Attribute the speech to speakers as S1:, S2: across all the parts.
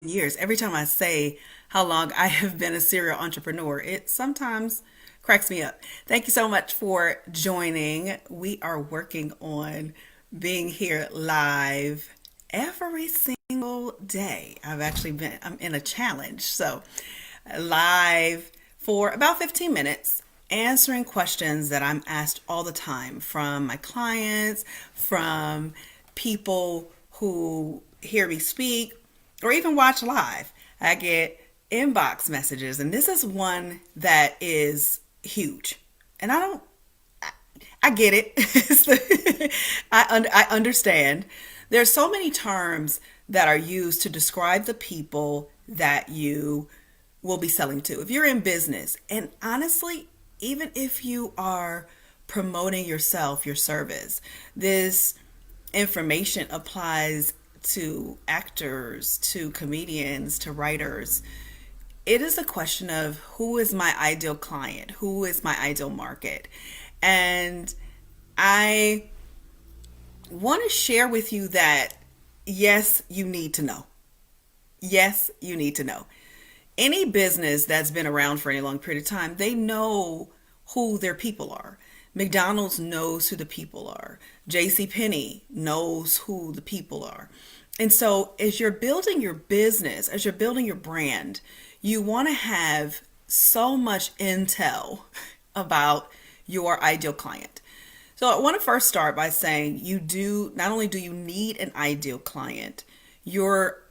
S1: years. Every time I say how long I have been a serial entrepreneur, it sometimes cracks me up. Thank you so much for joining. We are working on being here live every single day. I'm in a challenge. So, live for about 15 minutes, answering questions that I'm asked all the time from my clients, from people who hear me speak, or even watch live. I get inbox messages, and this is one that is huge. And I get it. I understand. There's so many terms that are used to describe the people that you will be selling to. If you're in business, and honestly, even if you are promoting yourself, your service, this information applies to actors, to comedians, to writers. It is a question of who is my ideal client, who is my ideal market. And I want to share with you that yes, you need to know. Yes, you need to know. Any business that's been around for any long period of time, they know who their people are. McDonald's knows who the people are. JC Penney knows who the people are. And so as you're building your business, as you're building your brand, you want to have so much intel about your ideal client. So I want to first start by saying you do not only do you need an ideal client, your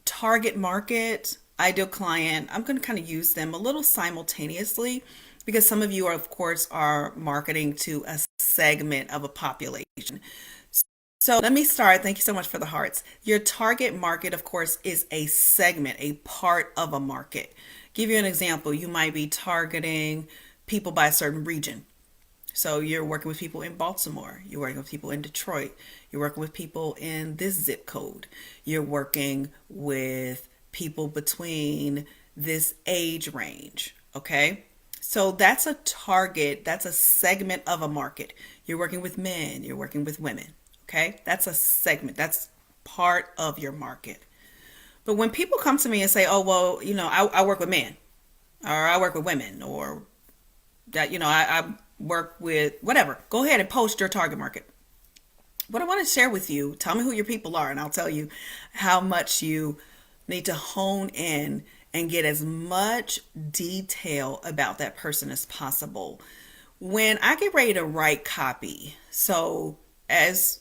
S1: target market, ideal client, I'm going to kind of use them a little simultaneously because some of you are, of course, are marketing to a segment of a population. So let me start. Thank you so much for the hearts. Your target market, of course, is a segment, a part of a market. Give you an example. You might be targeting people by a certain region. So you're working with people in Baltimore, you're working with people in Detroit, you're working with people in this zip code, you're working with people between this age range, okay? So that's a target, that's a segment of a market. You're working with men, you're working with women, okay? That's a segment, that's part of your market. But when people come to me and say, oh, well, I work with men, or I work with women, or that I work with whatever, go ahead and post your target market. What I want to share with you, tell me who your people are, and I'll tell you how much you need to hone in and get as much detail about that person as possible. When I get ready to write copy, so as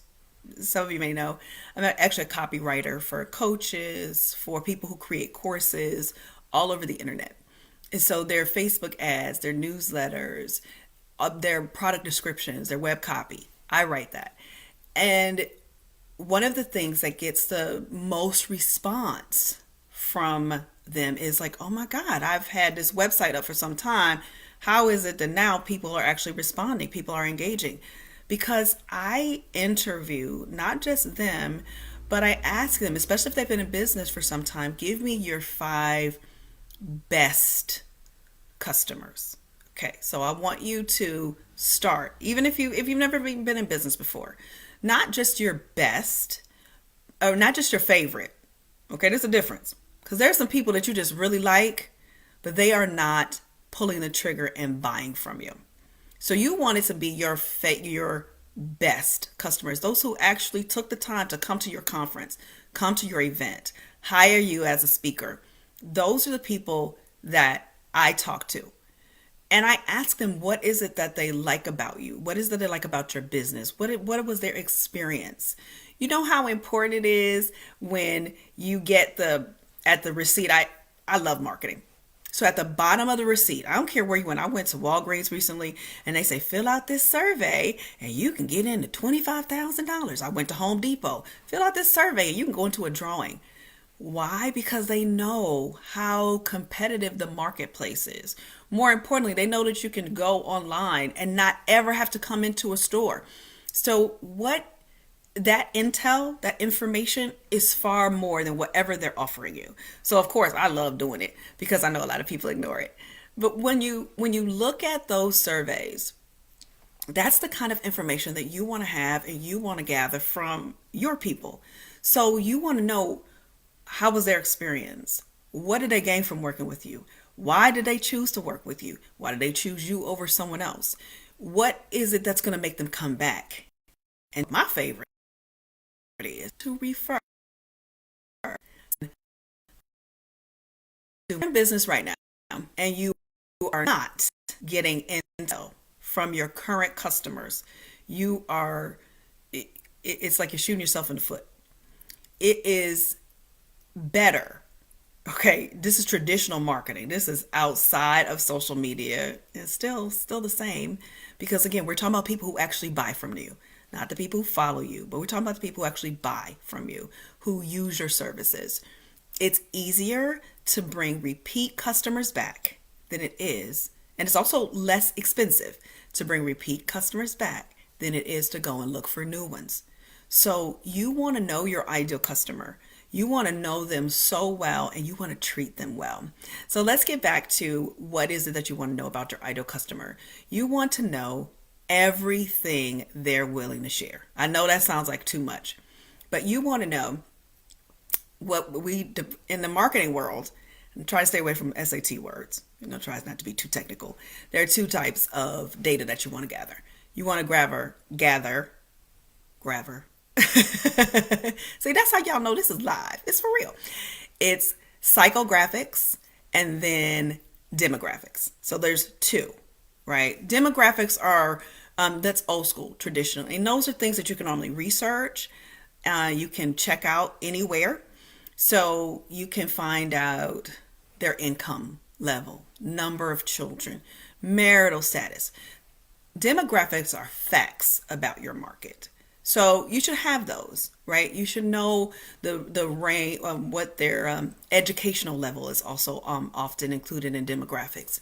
S1: some of you may know, I'm actually a copywriter for coaches, for people who create courses all over the internet. And so their Facebook ads, their newsletters, their product descriptions, their web copy, I write that. And one of the things that gets the most response from them is like, oh my God, I've had this website up for some time. How is it that now people are actually responding? People are engaging. Because I interview not just them, but I ask them, especially if they've been in business for some time, give me your 5 best customers. Okay, so I want you to start, even if you've never been in business before, not just your best, or not just your favorite. Okay, there's a difference because there's some people that you just really like, but they are not pulling the trigger and buying from you. So you want it to be your best customers, those who actually took the time to come to your conference, come to your event, hire you as a speaker. Those are the people that I talk to. And I ask them, what is it that they like about you? What is it they like about your business? What was their experience? You know how important it is when you get at the receipt. I love marketing. So at the bottom of the receipt, I don't care where you went. I went to Walgreens recently and they say, fill out this survey and you can get into $25,000. I went to Home Depot, fill out this survey and you can go into a drawing. Why? Because they know how competitive the marketplace is. More importantly, they know that you can go online and not ever have to come into a store. So what that intel, that information is far more than whatever they're offering you. So of course, I love doing it because I know a lot of people ignore it. But when you look at those surveys, that's the kind of information that you want to have and you want to gather from your people. So you want to know How was their experience? What did they gain from working with you? Why did they choose to work with you? Why did they choose you over someone else? What is it that's going to make them come back? And my favorite is to refer. You're in business right now and you are not getting intel from your current customers. You are, it's like you're shooting yourself in the foot. It is better. Okay, this is traditional marketing. This is outside of social media. It's still the same because again, we're talking about people who actually buy from you, not the people who follow you, but we're talking about the people who actually buy from you, who use your services. It's easier to bring repeat customers back than it is, and it's also less expensive to bring repeat customers back than it is to go and look for new ones. So you want to know your ideal customer. You want to know them so well and you want to treat them well. So let's get back to what is it that you want to know about your ideal customer. You want to know everything they're willing to share. I know that sounds like too much, but you want to know what we in the marketing world, and try to stay away from SAT words. Try not to be too technical. There are two types of data that you want to gather. You want to gather. See, that's how y'all know this is live. It's for real. It's psychographics and then demographics. So there's two, right? Demographics are that's old school, traditional, and those are things that you can normally research. You can check out anywhere, so you can find out their income level, number of children, marital status. Demographics are facts about your market. So you should have those, right? You should know the range, what their educational level is also often included in demographics,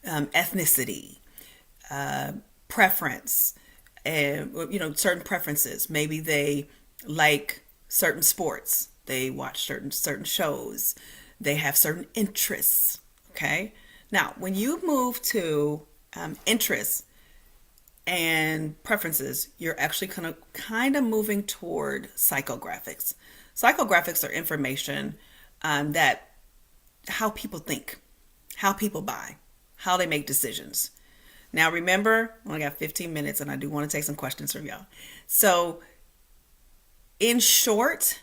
S1: ethnicity, preference, and certain preferences. Maybe they like certain sports, they watch certain shows, they have certain interests. Okay, now when you move to interests and preferences, you're actually kind of moving toward psychographics. Psychographics are information that how people think, how people buy, how they make decisions. Now remember, I only got 15 minutes and I do want to take some questions from y'all. So in short,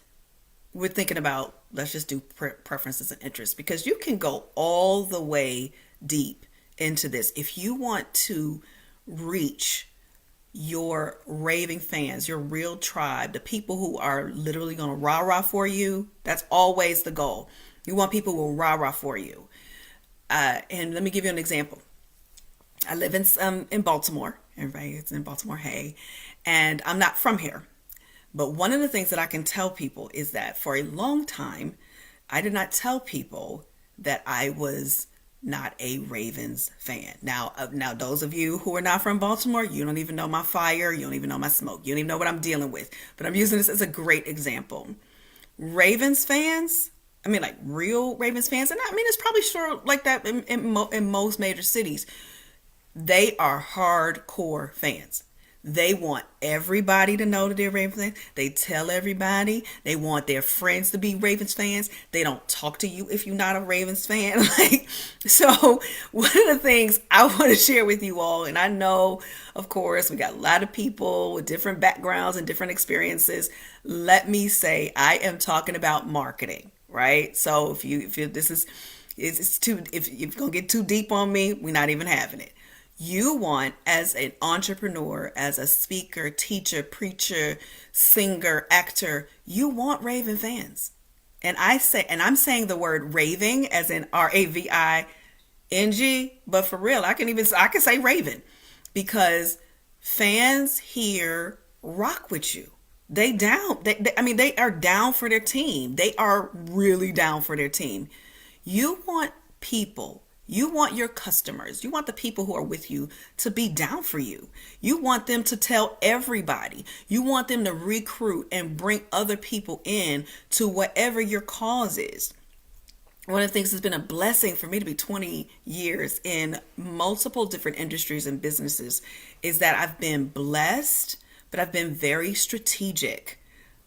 S1: we're thinking about, let's just do preferences and interests, because you can go all the way deep into this. If you want to reach your raving fans, your real tribe, the people who are literally going to rah-rah for you, that's always the goal. You want people who will rah-rah for you. And let me give you an example. I live in Baltimore. Everybody is in Baltimore, hey. And I'm not from here. But one of the things that I can tell people is that for a long time, I did not tell people that I was not a Ravens fan. Now, those of you who are not from Baltimore, you don't even know my fire. You don't even know my smoke. You don't even know what I'm dealing with. But I'm using this as a great example. Ravens fans, I mean, like real Ravens fans, and I mean, it's probably sure like that in most major cities. They are hardcore fans. They want everybody to know that they're Ravens fans. They tell everybody. They want their friends to be Ravens fans. They don't talk to you if you're not a Ravens fan. So one of the things I want to share with you all, and I know, of course, we got a lot of people with different backgrounds and different experiences. Let me say, I am talking about marketing, right? So if you're gonna get too deep on me, we're not even having it. You want, as an entrepreneur, as a speaker, teacher, preacher, singer, actor, you want raving fans. And I'm saying the word raving as in Raving, but for real, I can say raven, because fans here rock with you. They are down for their team. They are really down for their team. You want people, you want your customers, you want the people who are with you to be down for you. You want them to tell everybody. You want them to recruit and bring other people in to whatever your cause is. One of the things that's been a blessing for me to be 20 years in multiple different industries and businesses is that I've been blessed, but I've been very strategic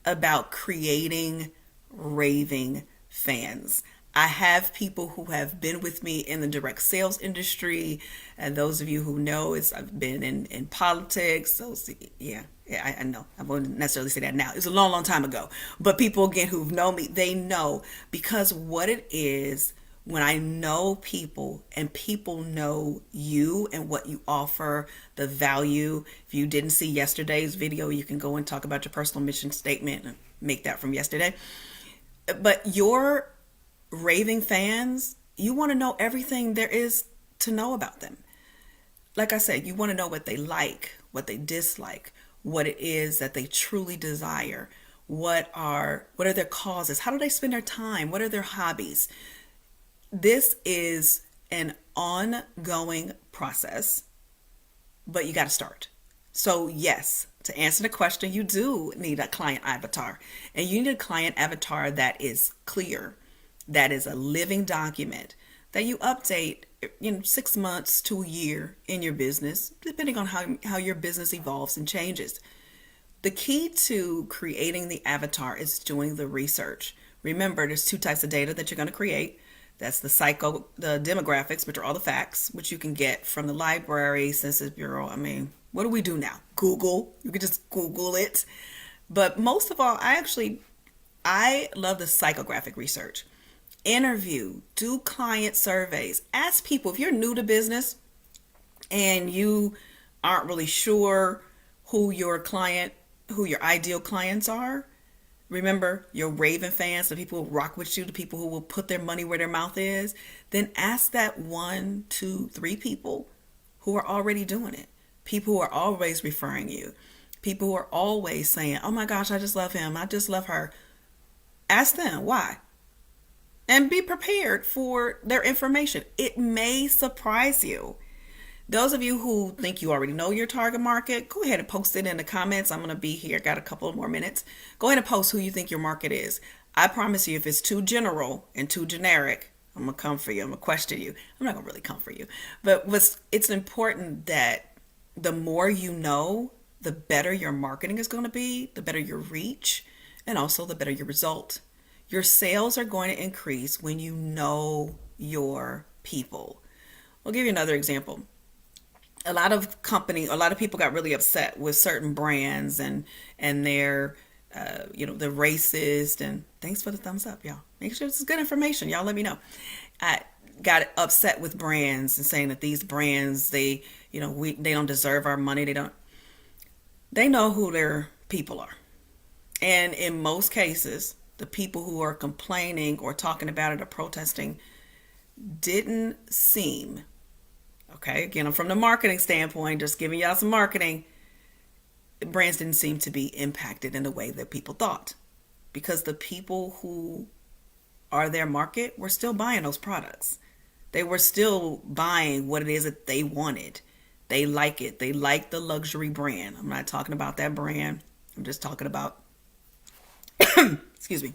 S1: about creating raving fans. I have people who have been with me in the direct sales industry, and those of you who know, I've been in politics. So yeah, I know. I wouldn't necessarily say that now. It's a long, long time ago. But people again who've known me, they know, because what it is, when I know people and people know you and what you offer, the value. If you didn't see yesterday's video, you can go and talk about your personal mission statement and make that from yesterday. But your raving fans, you want to know everything there is to know about them. Like I said, you want to know what they like, what they dislike, what it is that they truly desire, what are their causes, how do they spend their time, what are their hobbies. This is an ongoing process, but you got to start. So yes, to answer the question, you do need a client avatar, and you need a client avatar that is clear, that is a living document that you update 6 months to a year in your business, depending on how your business evolves and changes. The key to creating the avatar is doing the research. Remember, there's two types of data that you're going to create. That's the demographics, which are all the facts, which you can get from the library, Census Bureau. I mean, what do we do now? Google. You can just Google it. But most of all, I love the psychographic research. Interview, do client surveys, ask people. If you're new to business and you aren't really sure who your ideal clients are, remember your raving fans, the people who rock with you, the people who will put their money where their mouth is, then ask that 1, 2, 3 people who are already doing it. People who are always referring you. People who are always saying, oh my gosh, I just love him. I just love her. Ask them why. And be prepared for their information. It may surprise you. Those of you who think you already know your target market, go ahead and post it in the comments. I'm going to be here. Got a couple more minutes. Go ahead and post who you think your market is. I promise you, if it's too general and too generic, I'm going to come for you. I'm going to question you. I'm not going to really come for you. But it's important that the more you know, the better your marketing is going to be, the better your reach, and also the better your result. Your sales are going to increase when you know your people. I'll give you another example. A lot of people got really upset with certain brands and they're they're racist. And thanks for the thumbs up, y'all. Make sure this is good information. Y'all let me know. I got upset with brands and saying that these brands, they don't deserve our money. They know who their people are. And in most cases, the people who are complaining or talking about it or protesting didn't seem, okay, again, I'm from the marketing standpoint, just giving y'all some marketing, brands didn't seem to be impacted in the way that people thought, because the people who are their market were still buying those products. They were still buying what it is that they wanted. They like it. They like the luxury brand. I'm not talking about that brand. I'm just talking about excuse me.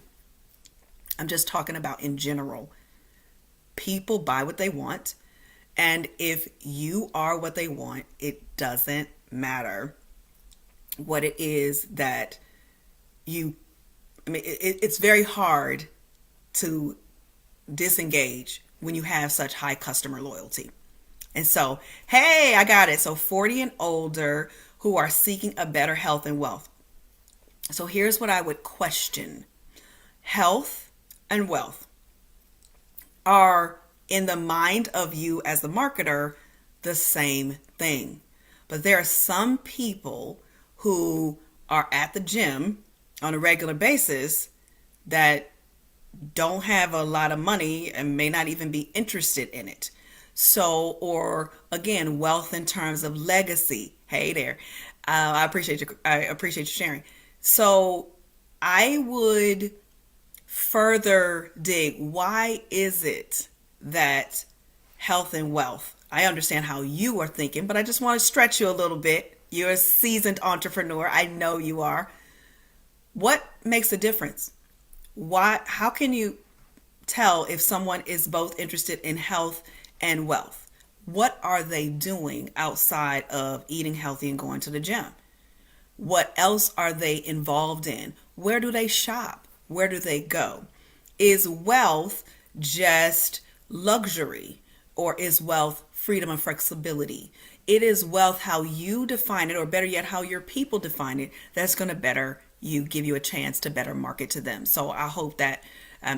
S1: I'm just talking about in general. People buy what they want. And if you are what they want, it doesn't matter what it is that it's very hard to disengage when you have such high customer loyalty. And so, hey, I got it. So 40 and older who are seeking a better health and wealth. So here's what I would question. Health and wealth are, in the mind of you as the marketer, the same thing. But there are some people who are at the gym on a regular basis that don't have a lot of money and may not even be interested in it. So, or again, wealth in terms of legacy. Hey there. I appreciate you sharing. So I would further dig. Why is it that health and wealth? I understand how you are thinking, but I just want to stretch you a little bit. You're a seasoned entrepreneur. I know you are. What makes a difference? How can you tell if someone is both interested in health and wealth? What are they doing outside of eating healthy and going to the gym? What else are they involved in? Where do they shop? Where do they go? Is wealth just luxury, or is wealth freedom and flexibility? It is wealth how you define it, or better yet, how your people define it, that's going to better you, give you a chance to better market to them. So I hope that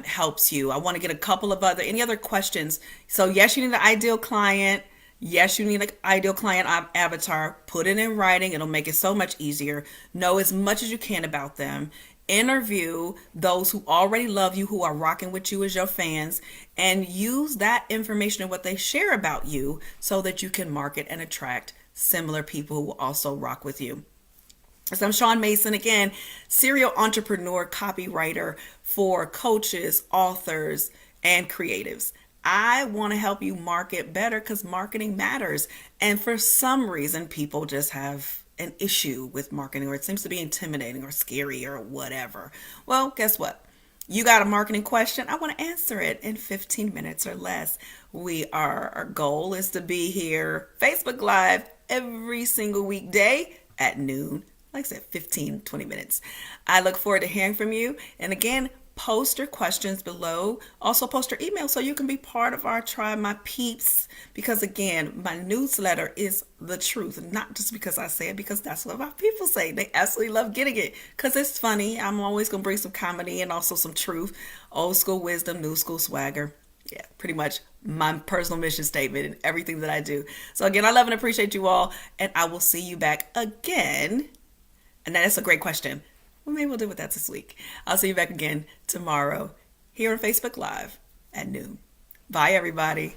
S1: helps you. I want to get a couple of any other questions. So yes, you need an ideal client. Yes, you need an ideal client avatar. Put it in writing. It'll make it so much easier. Know as much as you can about them. Interview those who already love you, who are rocking with you as your fans, and use that information and what they share about you so that you can market and attract similar people who will also rock with you. So I'm Shawn Mason, again, serial entrepreneur, copywriter for coaches, authors, and creatives. I want to help you market better because marketing matters. And for some reason, people just have an issue with marketing, or it seems to be intimidating or scary or whatever. Well, guess what? You got a marketing question, I want to answer it in 15 minutes or less. Our goal is to be here Facebook Live every single weekday at noon. Like I said, 15, 20 minutes. I look forward to hearing from you. And again, post your questions below. Also post your email so you can be part of our tribe, my peeps. Because again, my newsletter is the truth. Not just because I say it, because that's what my people say. They absolutely love getting it because it's funny. I'm always going to bring some comedy and also some truth. Old school wisdom, new school swagger. Yeah, pretty much my personal mission statement in everything that I do. So again, I love and appreciate you all. And I will see you back again. And that's a great question. Well, maybe we'll do with that this week. I'll see you back again tomorrow here on Facebook Live at noon. Bye, everybody.